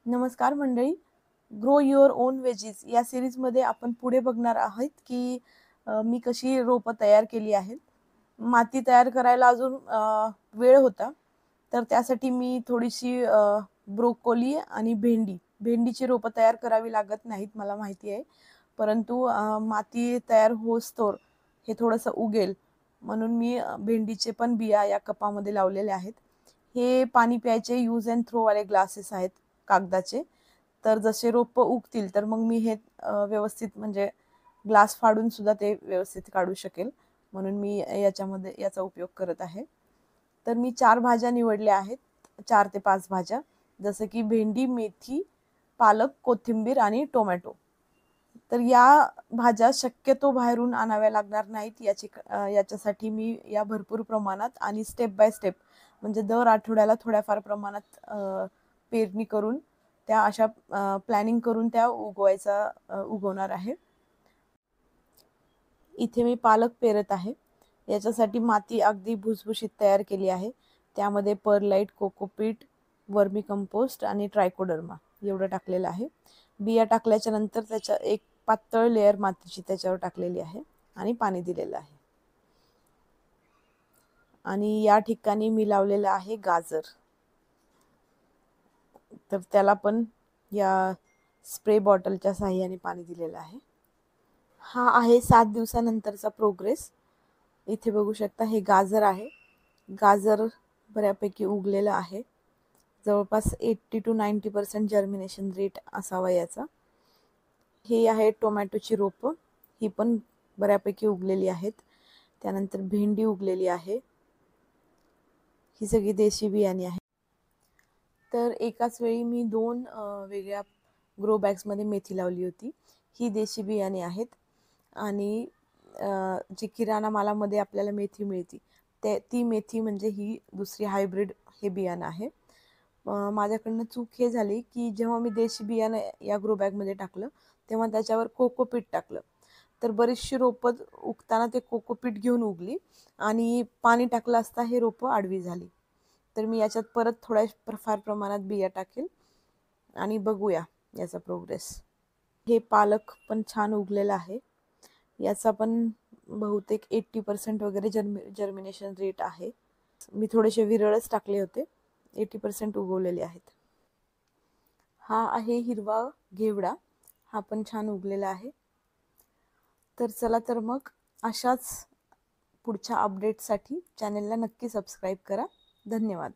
नमस्कार मंडळी. Grow your on veggies या सिरीजमध्ये आपण पुढे बघणार आहोत की मी कशी रोपं तयार केली आहेत. माती तयार करायला अजून वेळ होता, तर त्यासाठी मी थोडीशी ब्रोकोली आणि भेंडीची रोपं तयार करावी लागत नाहीत, मला माहिती आहे. परंतु माती तयार होईस्तोवर हे थोडंसं उगेल म्हणून मी भेंडीचे पण बिया या कपामध्ये लावलेल्या आहेत. हे पाणी प्यायचे यूज अँड थ्रो वाले ग्लासेस आहेत कागदाचे. तर जसे रोप उगतील तर मग मी हे व्यवस्थित म्हणजे ग्लास फाडून सुद्धा ते व्यवस्थित काढू शकेल, म्हणून मी याच्यामध्ये याचा उपयोग करत आहे. तर मी 4 भाज्या निवडल्या आहेत, 4 ते 5 भाज्या, जसं की भेंडी, मेथी, पालक, कोथिंबीर आणि टोमॅटो. तर या भाज्या शक्यतो बाहेरून आणाव्या लागणार नाहीत. याच्यासाठी मी या भरपूर प्रमाणात आणि स्टेप बाय स्टेप म्हणजे दर आठवड्याला थोड्याफार प्रमाणात पेरणी करून त्या अशा प्लॅनिंग करून त्या उगवणार आहे. इथे मी पालक पेरत आहे. याच्यासाठी माती अगदी भुसभुशीत तयार केली आहे. त्यामध्ये परलाईट, कोकोपीट, वर्मी कंपोस्ट आणि ट्रायकोडर्मा एवढं टाकलेलं आहे. बिया टाकल्याच्या नंतर त्याच्या एक पातळ लेयर मातीची त्याच्यावर टाकलेली आहे आणि पाणी दिलेलं आहे. आणि या ठिकाणी मी लावलेलं आहे गाजर. तर त्याला पण या स्प्रे बॉटलच्या साहाय्याने पाणी दिलेलं आहे. हा आहे 7 दिवसानंतरचा प्रोग्रेस. इथे बघू शकता हे गाजर आहे. गाजर बऱ्यापैकी उगलेलं आहे. जवळपास 80 to 90% जर्मिनेशन रेट असावा याचा. हे आहे टोमॅटोची रोपं, ही पण बऱ्यापैकी उगलेली आहेत. त्यानंतर भेंडी उगलेली आहे. ही सगळी देशी बियाणे आहेत. तर एकाच वेळी मी 2 वेगळ्या ग्रो बॅग्समध्ये मेथी लावली होती. ही देशी बियाणे आहेत आणि जी किराणा मालामध्ये आपल्याला मेथी मिळते ती मेथी म्हणजे ही दुसरी हायब्रिड हे बियाणं आहे. माझ्याकडनं चूक हे झाली की जेव्हा मी देशी बियाणं या ग्रो बॅगमध्ये टाकलं तेव्हा त्याच्यावर कोकोपीट टाकलं. तर बरीचशी रोपं उगताना ते कोकोपीट घेऊन उगली आणि पाणी टाकलं असता हे रोपं आडवी झाली. तर मी याच्यात परत थोड्या फार प्रमाणात बिया टाकेल आणि बघूया याचा प्रोग्रेस. हे पालक पण छान उगलेला आहे. याचा पण बहुतेक 80% वगैरे जर्मिनेशन रेट आहे. मी थोडेसे विरळच टाकले होते. 80% उगवलेले आहेत. हा आहे हिरवा घेवडा. हा पण छान उगलेला आहे. तर चला तर मग अशाच पुढच्या अपडेटसाठी चॅनेलला नक्की सबस्क्राईब करा. धन्यवाद.